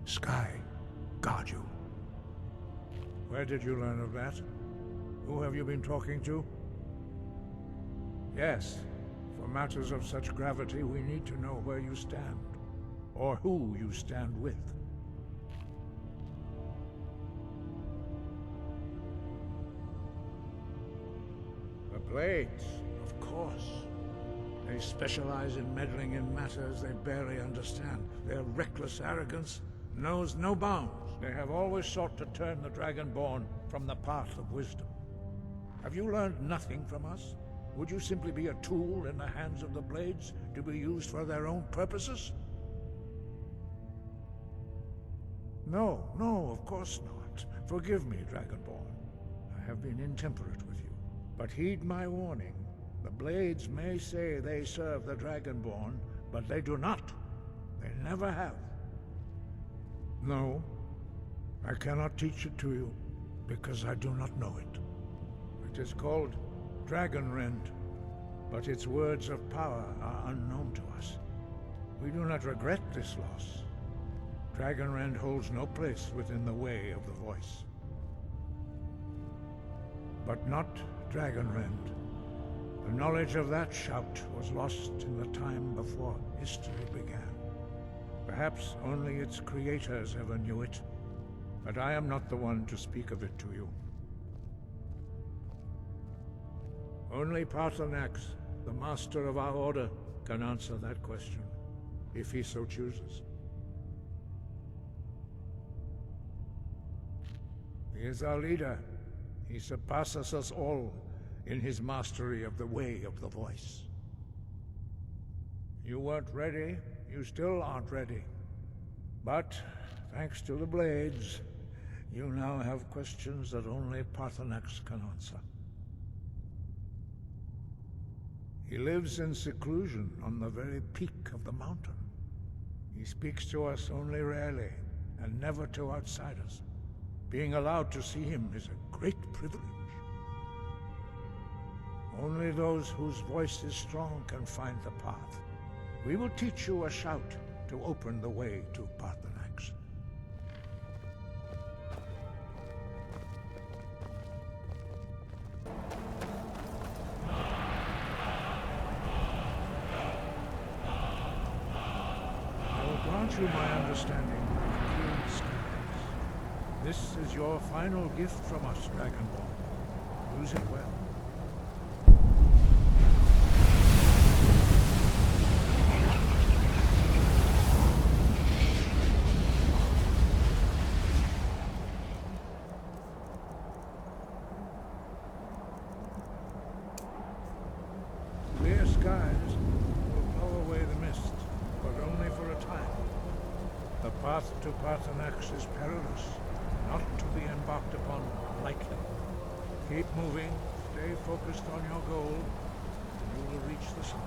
Sky guard you. Where did you learn of that? Who have you been talking to? Yes, for matters of such gravity, we need to know where you stand, or who you stand with. The Blades, of course. They specialize in meddling in matters they barely understand. Their reckless arrogance knows no bounds. They have always sought to turn the Dragonborn from the path of wisdom. Have you learned nothing from us? Would you simply be a tool in the hands of the Blades to be used for their own purposes? No, of course not. Forgive me, Dragonborn. I have been intemperate with you. But heed my warning. The Blades may say they serve the Dragonborn, but they do not. They never have. No, I cannot teach it to you, because I do not know it. It is called Dragonrend, but its words of power are unknown to us. We do not regret this loss. Dragonrend holds no place within the way of the voice. But not Dragonrend. The knowledge of that shout was lost in the time before history began. Perhaps only its creators ever knew it, but I am not the one to speak of it to you. Only Paarthurnax, the master of our order, can answer that question, if he so chooses. He is our leader. He surpasses us all in his mastery of the way of the voice. You weren't ready. You still aren't ready. But, thanks to the Blades, you now have questions that only Paarthurnax can answer. He lives in seclusion on the very peak of the mountain. He speaks to us only rarely, and never to outsiders. Being allowed to see him is a great privilege. Only those whose voice is strong can find the path. We will teach you a shout to open the way to Paarthurnax. I will grant you my understanding of clear skies. This is your final gift from us, Dragonborn. Use it well. Clear skies will blow away the mist, but only for a time. The path to Paarthurnax is perilous, not to be embarked upon lightly. Keep moving, stay focused on your goal, and you will reach the summit.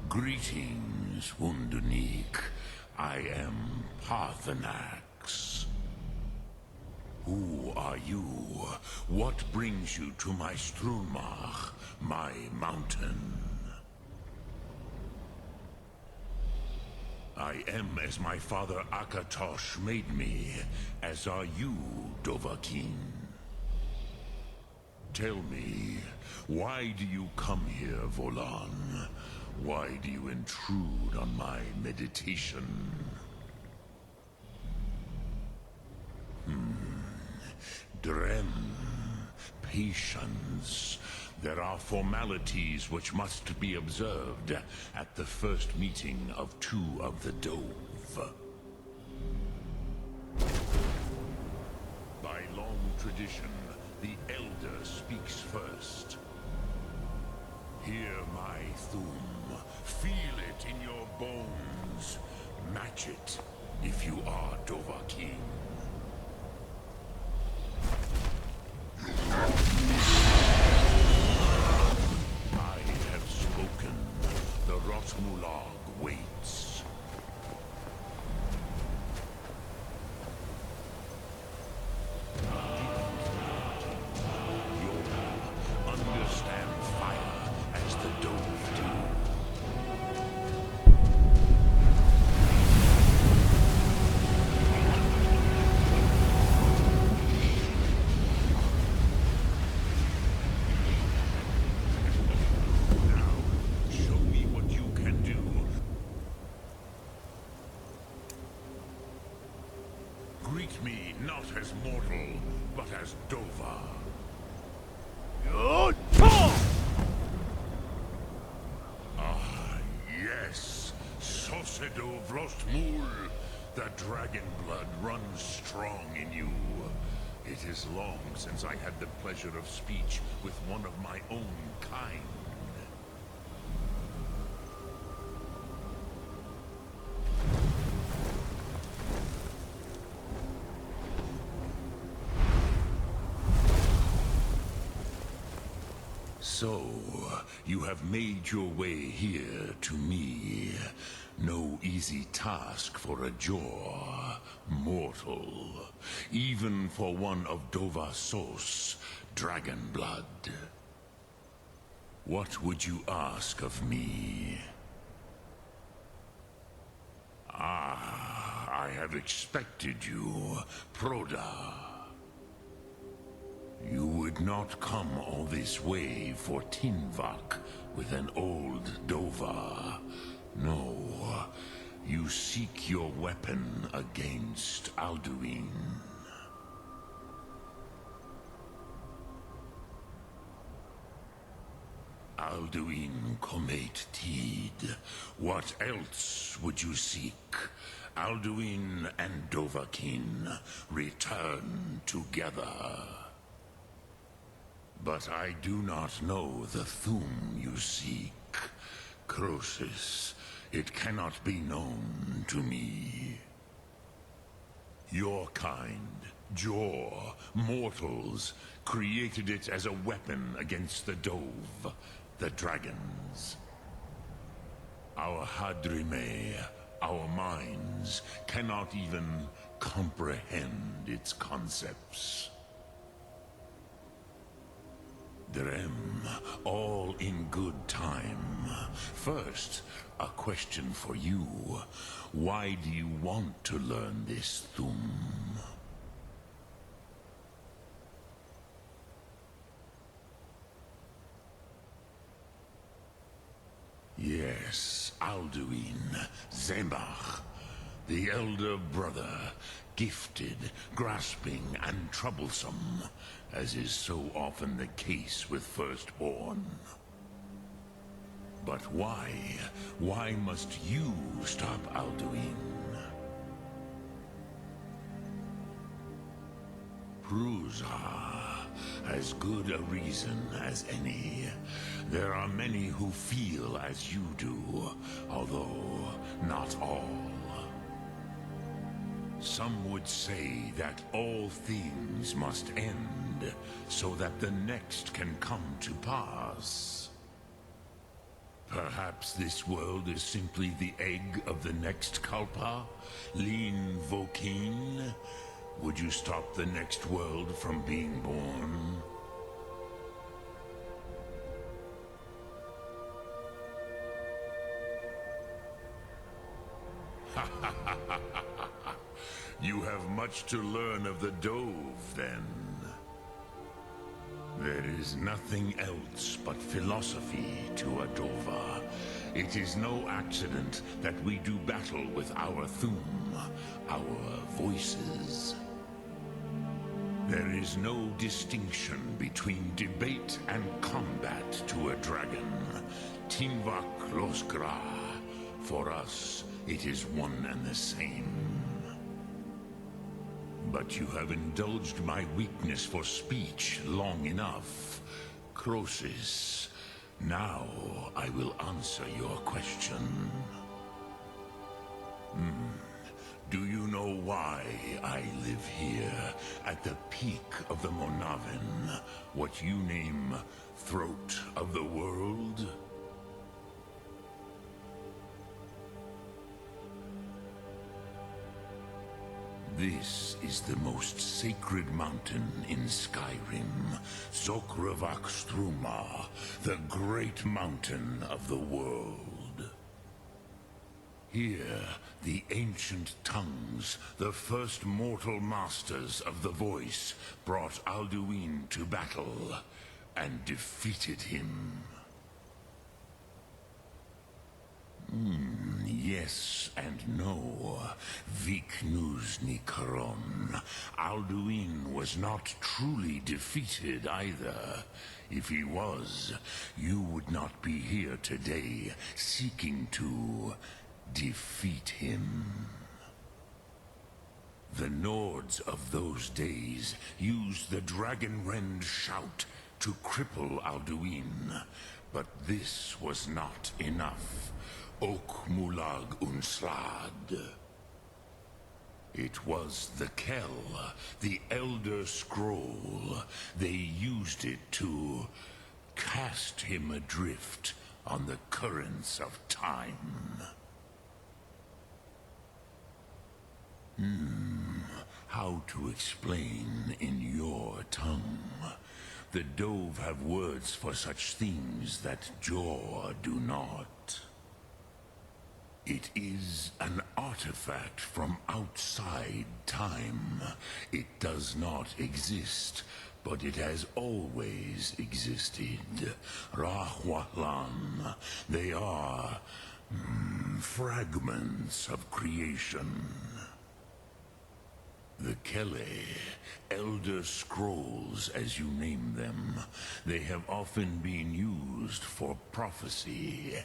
Greetings, Wunderneek. I am Paarthurnax. Who are you? What brings you to my Strulmach, my mountain? I am as my father Akatosh made me, as are you, Dovahkiin. Tell me, why do you come here, Volan? Why do you intrude on my meditation? Drem, patience. There are formalities which must be observed at the first meeting of two of the Dove. By long tradition, the Elder speaks first. Hear my Thum. Feel it in your bones. Match it if you are Dovahkiin. I have spoken. The Rotmulag waits. You'll understand fire as the Dove do. Show me what you can do. Greet me not as mortal, but as Dova. Ah, yes. Sosedo Vrostmul. The dragon blood runs strong in you. It is long since I had the pleasure of speech with one of my own kind. So, you have made your way here to me. No easy task for a Jor, mortal. Even for one of Dovahsos, dragon blood. What would you ask of me? Ah, I have expected you, Proda. You would not come all this way for Tinvak with an old Dova. No, you seek your weapon against Alduin. Alduin Comate Tid. What else would you seek? Alduin and Dovahkiin return together. But I do not know the Thum you seek. Croesus, it cannot be known to me. Your kind, Jor, mortals, created it as a weapon against the Dove, the dragons. Our Hadrime, our minds, cannot even comprehend its concepts. Drem, all in good time. First, a question for you. Why do you want to learn this Thum? Yes, Alduin, Zemach, the elder brother, gifted, grasping, and troublesome, as is so often the case with Firstborn. But why? Why must you stop Alduin? Prusa, as good a reason as any. There are many who feel as you do, although not all. Some would say that all things must end, so that the next can come to pass. Perhaps this world is simply the egg of the next Kalpa? Lean Vokeen? Would you stop the next world from being born? You have much to learn of the Dove, then. There is nothing else but philosophy to a Dova. It is no accident that we do battle with our Thum, our voices. There is no distinction between debate and combat to a dragon. Timvak Loskra. For us, it is one and the same. But you have indulged my weakness for speech long enough. Croesus, now I will answer your question. Do you know why I live here, at the peak of the Monavin, what you name Throat of the World? This is the most sacred mountain in Skyrim, Zokravak Struma, the great mountain of the world. Here, the ancient tongues, the first mortal masters of the voice, brought Alduin to battle and defeated him. Yes and no. Viknuzny Karon. Alduin was not truly defeated either. If he was, you would not be here today, seeking to defeat him. The Nords of those days used the Dragonrend shout to cripple Alduin, but this was not enough. Ok Mulag Unslad. It was the Kell, the Elder Scroll. They used it to cast him adrift on the currents of time. How to explain in your tongue? The Dove have words for such things that Jor do not. It is an artifact from outside time. It does not exist, but it has always existed. Rahwalan. They are fragments of creation. The Kele, Elder Scrolls as you name them, they have often been used for prophecy.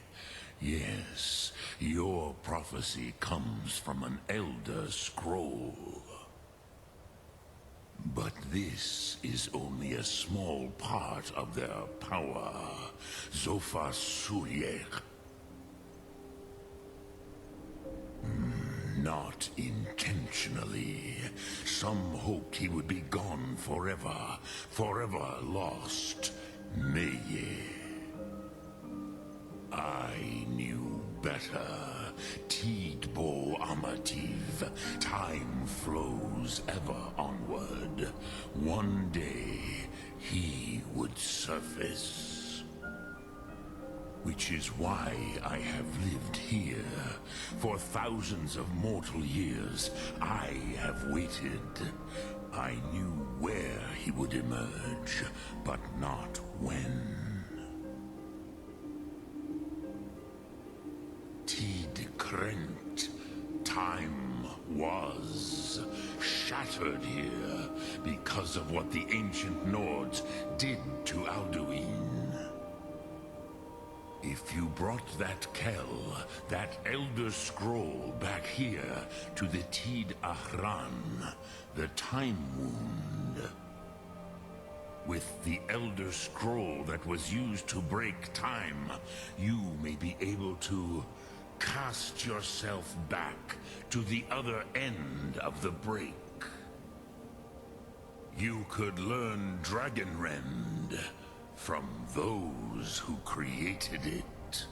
Yes, your prophecy comes from an Elder Scroll. But this is only a small part of their power. Zofa Suryek. Not intentionally. Some hoped he would be gone forever, forever lost. Meye. I knew better. Tidbo Amativ. Time flows ever onward. One day, he would surface. Which is why I have lived here. For thousands of mortal years, I have waited. I knew where he would emerge, but not when. Tid Krent. Time was shattered here because of what the ancient Nords did to Alduin. If you brought that Kell, that Elder Scroll back here to the Tid Ahran, the Time Wound, with the Elder Scroll that was used to break time, you may be able to cast yourself back to the other end of the break. You could learn Dragonrend from those who created it.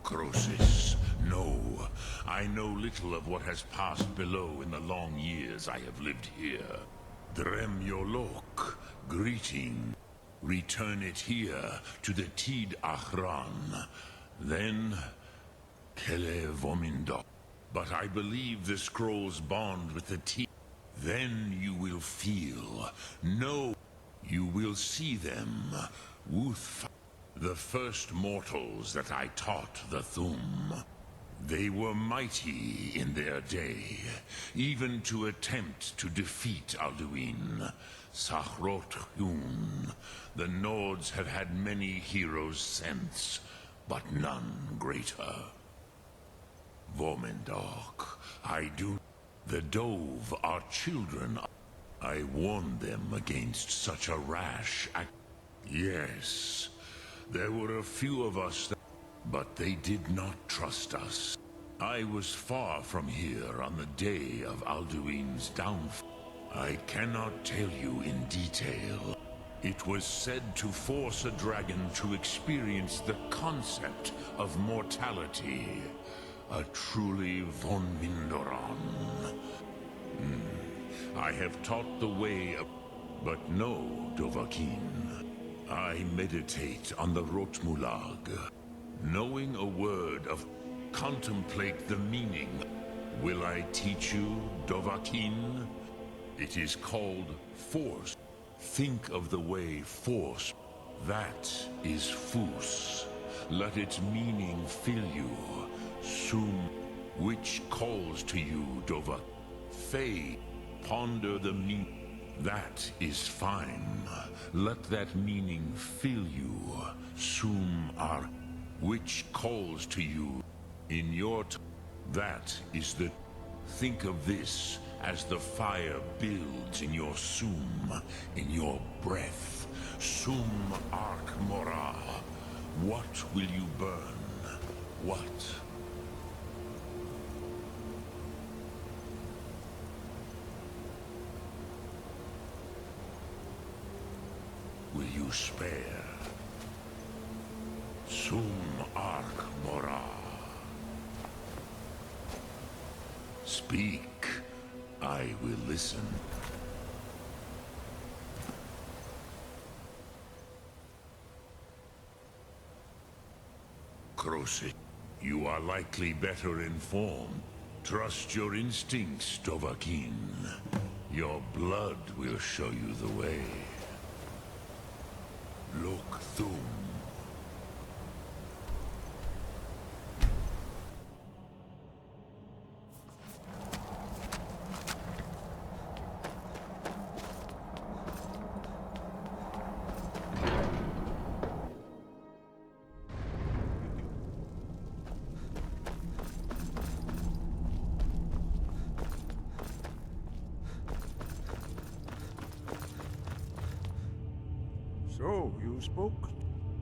Croesus, no. I know little of what has passed below in the long years I have lived here. Drem Yolok, greeting. Return it here to the Tid Achran. Then, Kele Vomindo. But I believe the scrolls bond with the Tid. Then you will feel, know, you will see them. Wuth, the first mortals that I taught the Thum. They were mighty in their day, even to attempt to defeat Alduin. Sahrot Hun. The Nords have had many heroes since, but none greater. Vormendok, I do. The Dove are children. I warned them against such a rash act. Yes, there were a few of us, but they did not trust us. I was far from here on the day of Alduin's downfall. I cannot tell you in detail. It was said to force a dragon to experience the concept of mortality. A truly von Mindoran. I have taught the way of... But no, Dovahkiin. I meditate on the Rotmulag. Knowing a word of... Contemplate the meaning. Will I teach you, Dovahkiin? It is called force. Think of the way force. That is Fus. Let its meaning fill you. Sum, which calls to you, Dova. Faye, ponder the meaning. That is fine. Let that meaning fill you. Sum ar, which calls to you. In your that is the... Think of this as the fire builds in your sum, in your breath. Sum arc mora. What will you burn? What? Will you spare? Sum arc mora. Speak. I will listen. Krosit, you are likely better informed. Trust your instincts, Dovahkiin. Your blood will show you the way. Look, Thum. So, you spoke?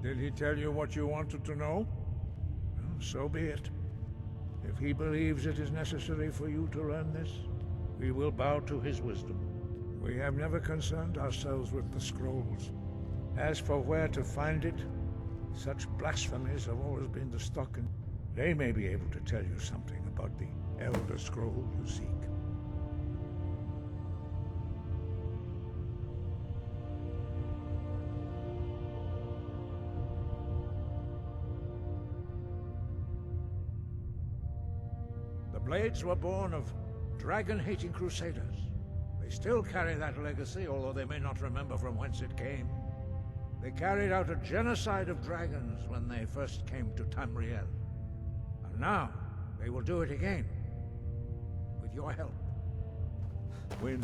Did he tell you what you wanted to know? Well, so be it. If he believes it is necessary for you to learn this, we will bow to his wisdom. We have never concerned ourselves with the scrolls. As for where to find it, such blasphemies have always been the stock, and they may be able to tell you something about the Elder Scroll you seek. The Blades were born of dragon-hating crusaders. They still carry that legacy, although they may not remember from whence it came. They carried out a genocide of dragons when they first came to Tamriel. And now, they will do it again. With your help. When...